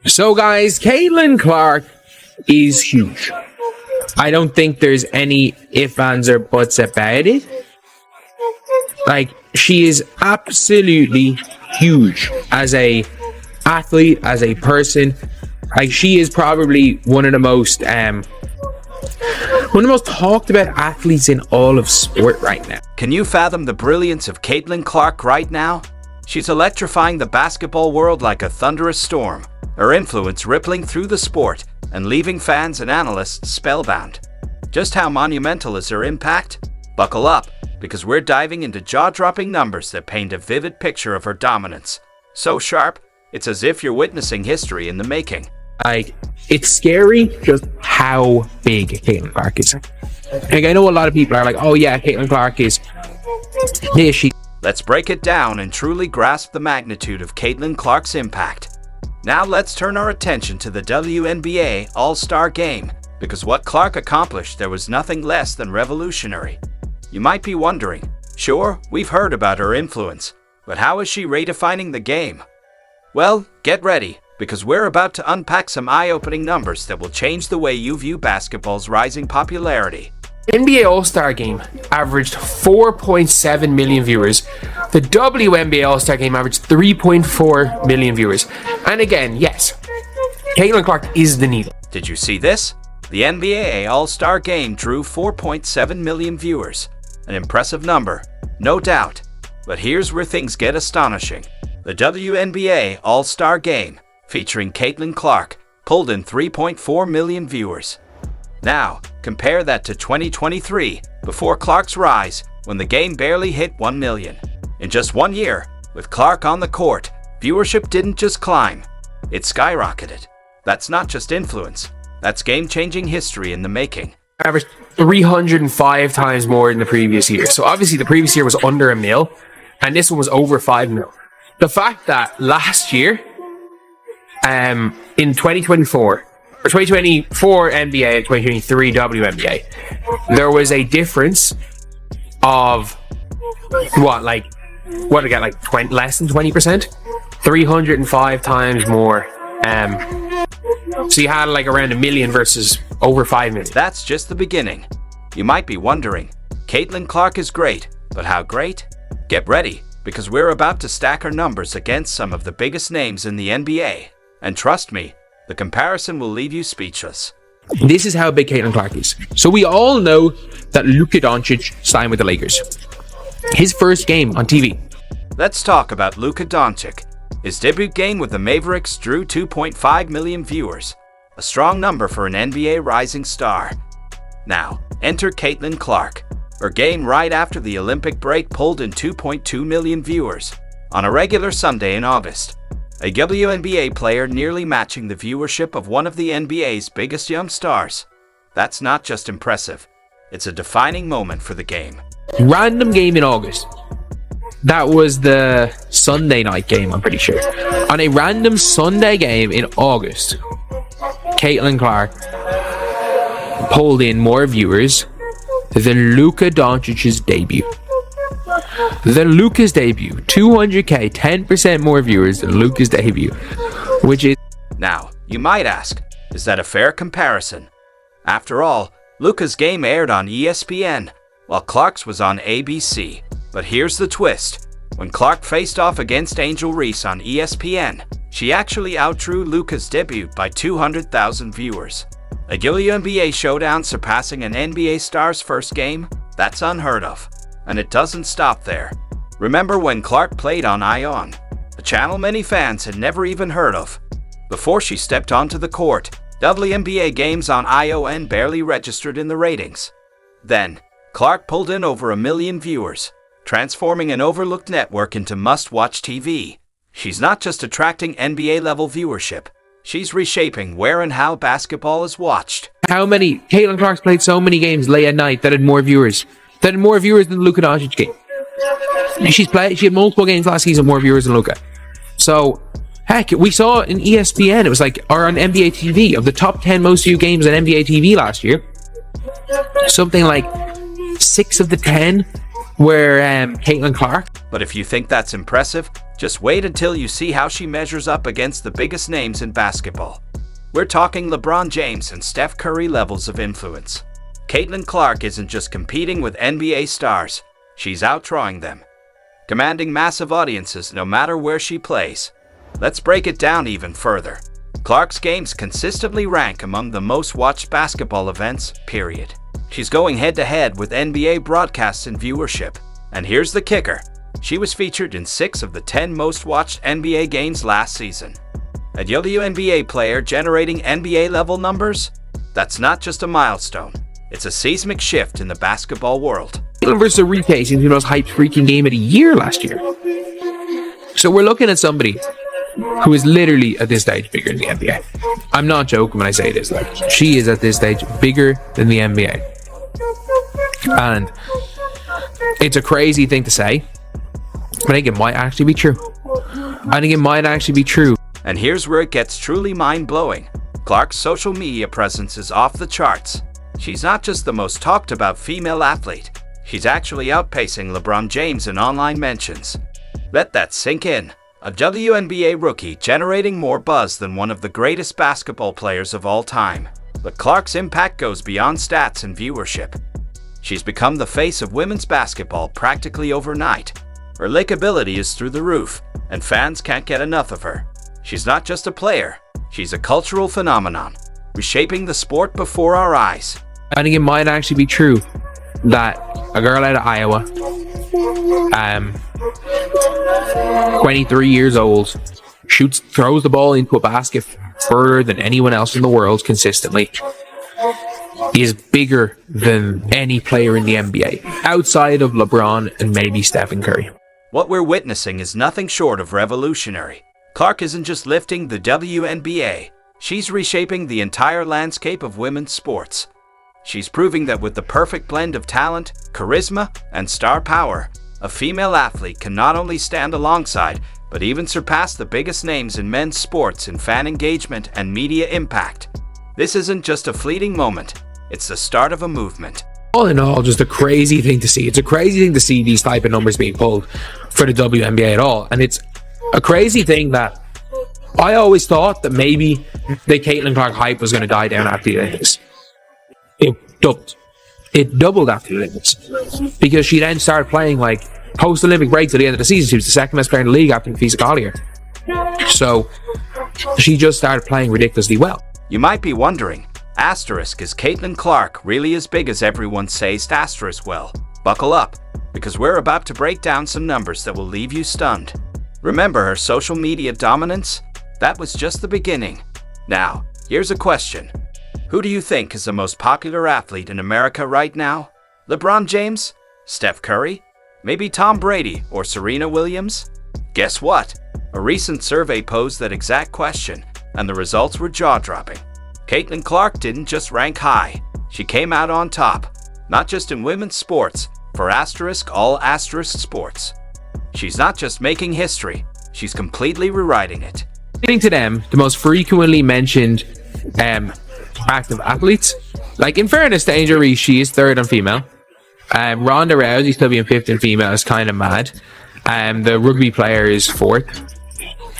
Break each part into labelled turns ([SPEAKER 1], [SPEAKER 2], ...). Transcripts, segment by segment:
[SPEAKER 1] So guys, Caitlin Clark is huge. I don't think there's any ifs, ands, or buts about it. Like, she is absolutely huge as a athlete, as a person. Like, she is probably one of the most talked about athletes in all of sport right now.
[SPEAKER 2] Can you fathom the brilliance of Caitlin Clark right now? She's electrifying the basketball world like a thunderous storm, her influence rippling through the sport and leaving fans and analysts spellbound. Just how monumental is her impact? Buckle up, because we're diving into jaw-dropping numbers that paint a vivid picture of her dominance. So sharp, it's as if you're witnessing history in the making.
[SPEAKER 1] Like, it's scary just how big Caitlin Clark is. Like, I know a lot of people are like, oh yeah, Caitlin Clark is this, she.
[SPEAKER 2] Let's break it down and truly grasp the magnitude of Caitlin Clark's impact. Now let's turn our attention to the WNBA All-Star Game, because what Clark accomplished there was nothing less than revolutionary. You might be wondering, sure, we've heard about her influence, but how is she redefining the game? Well, get ready, because we're about to unpack some eye-opening numbers that will change the way you view basketball's rising popularity.
[SPEAKER 1] NBA All-Star Game averaged 4.7 million viewers. The WNBA All-Star Game averaged 3.4 million viewers. And again, yes, Caitlin Clark is the needle.
[SPEAKER 2] Did you see this? The NBA All-Star Game drew 4.7 million viewers. An impressive number, no doubt. But here's where things get astonishing. The WNBA All-Star Game, featuring Caitlin Clark, pulled in 3.4 million viewers. Now, compare that to 2023, before Clark's rise, when the game barely hit 1 million. In just 1 year, with Clark on the court, viewership didn't just climb, it skyrocketed. That's not just influence, that's game-changing history in the making.
[SPEAKER 1] Averaged 305 times more than the previous year. So obviously the previous year was under 1 mil, and this one was over 5 mil. The fact that last year, in 2024, or 2024 NBA and 2023 WNBA, there was a difference of less than 20%, 305 times more. So you had like around 1 million versus over 5 million.
[SPEAKER 2] That's just the beginning. You might be wondering, Caitlin Clark is great, but how great? Get ready, because we're about to stack her numbers against some of the biggest names in the NBA. And trust me, the comparison will leave you speechless.
[SPEAKER 1] This is how big Caitlin Clark is. So we all know that Luka Doncic signed with the Lakers. His first game on TV.
[SPEAKER 2] Let's talk about Luka Doncic. His debut game with the Mavericks drew 2.5 million viewers, a strong number for an NBA rising star. Now, enter Caitlin Clark. Her game right after the Olympic break pulled in 2.2 million viewers on a regular Sunday in August. A WNBA player nearly matching the viewership of one of the NBA's biggest young stars. That's not just impressive, it's a defining moment for the game.
[SPEAKER 1] Random game in August. That was the Sunday night game, I'm pretty sure. On a random Sunday game in August, Caitlin Clark pulled in more viewers than Luka Doncic's debut. Than Luka's debut. 200k, 10% more viewers than Luka's debut. Which is...
[SPEAKER 2] Now, you might ask, is that a fair comparison? After all, Luka's game aired on ESPN, while Clark's was on ABC. But here's the twist. When Clark faced off against Angel Reese on ESPN, she actually outdrew Luka's debut by 200,000 viewers. A WNBA showdown surpassing an NBA star's first game? That's unheard of. And it doesn't stop there. Remember when Clark played on ION, a channel many fans had never even heard of? Before she stepped onto the court, WNBA games on ION barely registered in the ratings. Then, Clark pulled in over 1 million viewers, transforming an overlooked network into must-watch TV. She's not just attracting NBA-level viewership, she's reshaping where and how basketball is watched.
[SPEAKER 1] Caitlin Clark's played so many games late at night that had more viewers. That had more viewers than the Luka Doncic game. She had multiple games last season, more viewers than Luka. So, heck, we saw in ESPN, it was like, or on NBA TV, of the top 10 most viewed games on NBA TV last year, something like 6 of the 10 were Caitlin Clark.
[SPEAKER 2] But if you think that's impressive, Just wait until you see how she measures up against the biggest names in basketball. We're talking LeBron James and Steph Curry levels of influence. Caitlin Clark isn't just competing with NBA stars, she's outdrawing them, commanding massive audiences no matter where she plays. Let's break it down even further. Clark's games consistently rank among the most watched basketball events, period. She's going head-to-head with NBA broadcasts and viewership. And here's the kicker. She was featured in 6 of the 10 most watched NBA games last season. A WNBA player generating NBA-level numbers? That's not just a milestone. It's a seismic shift in the basketball world.
[SPEAKER 1] Caitlin versus Enrique seems to be the most hyped freaking game of the year last year. So we're looking at somebody who is literally at this stage bigger than the NBA. I'm not joking when I say this. Like, she is at this stage bigger than the NBA. And it's a crazy thing to say, but I think it might actually be true.
[SPEAKER 2] And here's where it gets truly mind-blowing. Clark's social media presence is off the charts. She's not just the most talked about female athlete, she's actually outpacing LeBron James in online mentions. Let that sink in. A WNBA rookie generating more buzz than one of the greatest basketball players of all time. But Clark's impact goes beyond stats and viewership. She's become the face of women's basketball practically overnight. Her likability is through the roof, and fans can't get enough of her. She's not just a player, she's a cultural phenomenon, reshaping the sport before our eyes.
[SPEAKER 1] I think it might actually be true that a girl out of Iowa, 23 years old, throws the ball into a basket further than anyone else in the world consistently, is bigger than any player in the NBA, outside of LeBron and maybe Stephen Curry.
[SPEAKER 2] What we're witnessing is nothing short of revolutionary. Clark isn't just lifting the WNBA, she's reshaping the entire landscape of women's sports. She's proving that with the perfect blend of talent, charisma, and star power, a female athlete can not only stand alongside, but even surpass the biggest names in men's sports in fan engagement and media impact. This isn't just a fleeting moment, it's the start of a movement.
[SPEAKER 1] All in all, just a crazy thing to see. It's a crazy thing to see these type of numbers being pulled for the WNBA at all. And it's a crazy thing that I always thought that maybe the Caitlin Clark hype was going to die down after the Olympics. It doubled. It doubled after the Olympics. Because she then started playing like post-Olympic break to the end of the season. She was the second best player in the league after Nafisa Collier. So she just started playing ridiculously well.
[SPEAKER 2] You might be wondering, asterisk, is Caitlin Clark really as big as everyone says asterisk? Well, buckle up, because we're about to break down some numbers that will leave you stunned. Remember her social media dominance? That was just the beginning. Now, here's a question. Who do you think is the most popular athlete in America right now? LeBron James? Steph Curry? Maybe Tom Brady or Serena Williams? Guess what? A recent survey posed that exact question, and the results were jaw-dropping. Caitlin Clark didn't just rank high, she came out on top, not just in women's sports, for all asterisk sports. She's not just making history, she's completely rewriting it.
[SPEAKER 1] Getting to them, the most frequently mentioned active athletes, like in fairness to Angel Reese, she is third on female. Ronda Rousey still being fifth in female is kind of mad. The rugby player is fourth,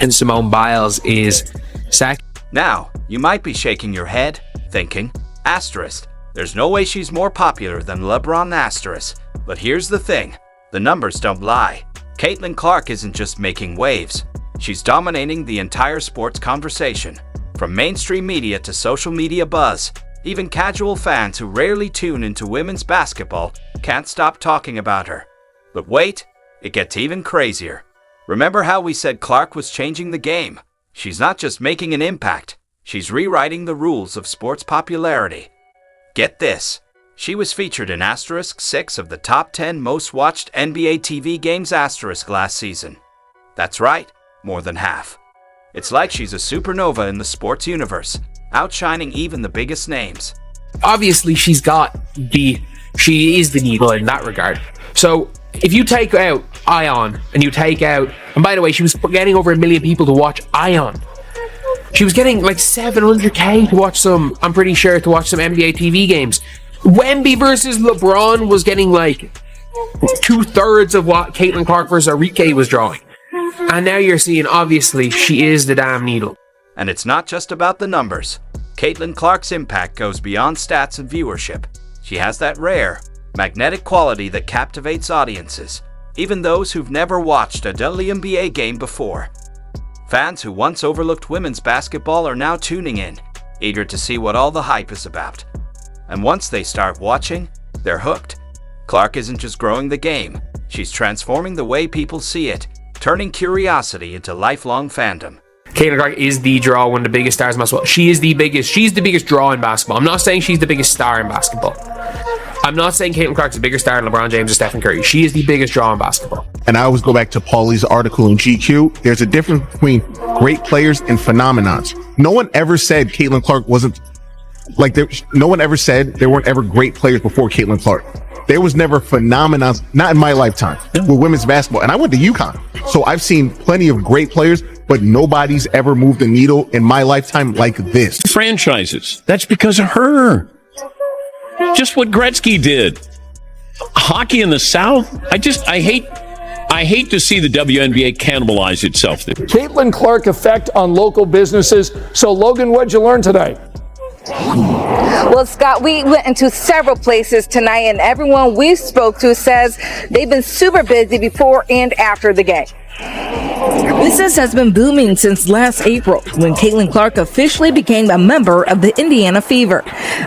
[SPEAKER 1] and Simone Biles is second.
[SPEAKER 2] Now, you might be shaking your head, thinking, asterisk, there's no way she's more popular than LeBron asterisk. But here's the thing, the numbers don't lie. Caitlin Clark isn't just making waves, she's dominating the entire sports conversation. From mainstream media to social media buzz, even casual fans who rarely tune into women's basketball can't stop talking about her. But wait, it gets even crazier. Remember how we said Clark was changing the game? She's not just making an impact, she's rewriting the rules of sports popularity. Get this, she was featured in asterisk 6 of the top 10 most watched NBA TV games asterisk last season. That's right, more than half. It's like she's a supernova in the sports universe, outshining even the biggest names.
[SPEAKER 1] Obviously, she is the needle in that regard. So if you take out Ion and and by the way, she was getting over 1 million people to watch Ion. She was getting like 700k to watch some NBA TV games. Wemby versus LeBron was getting like 2/3 of what Caitlin Clark versus Enrique was drawing. And now you're seeing, obviously, she is the damn needle.
[SPEAKER 2] And it's not just about the numbers. Caitlin Clark's impact goes beyond stats and viewership. She has that rare, magnetic quality that captivates audiences, even those who've never watched a WNBA game before. Fans who once overlooked women's basketball are now tuning in, eager to see what all the hype is about. And once they start watching, they're hooked. Clark isn't just growing the game, she's transforming the way people see it, turning curiosity into lifelong fandom.
[SPEAKER 1] Caitlin Clark is the draw, one of the biggest stars in basketball. She's the biggest draw in basketball. I'm not saying she's the biggest star in basketball. I'm not saying Caitlin Clark's a bigger star than LeBron James or Stephen Curry. She is the biggest draw in basketball.
[SPEAKER 3] And I always go back to Paulie's article in GQ. There's a difference between great players and phenomenons. No one ever said Caitlin Clark wasn't like there. No one ever said there weren't ever great players before Caitlin Clark. There was never phenomenons, not in my lifetime, with women's basketball. And I went to UConn, so I've seen plenty of great players, but nobody's ever moved the needle in my lifetime like this.
[SPEAKER 4] Franchises. That's because of her. Just what Gretzky did. Hockey in the South. I hate to see the WNBA cannibalize itself.
[SPEAKER 5] Caitlin Clark effect on local businesses. So, Logan, what'd you learn today?
[SPEAKER 6] Well, Scott, we went into several places tonight, and everyone we spoke to says they've been super busy before and after the game.
[SPEAKER 7] Business has been booming since last April, when Caitlin Clark officially became a member of the Indiana Fever.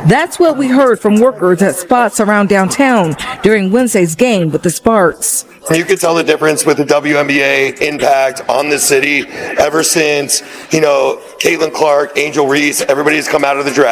[SPEAKER 7] That's what we heard from workers at spots around downtown during Wednesday's game with the Sparks.
[SPEAKER 8] You could tell the difference with the WNBA impact on the city ever since, Caitlin Clark, Angel Reese, everybody's come out of the draft.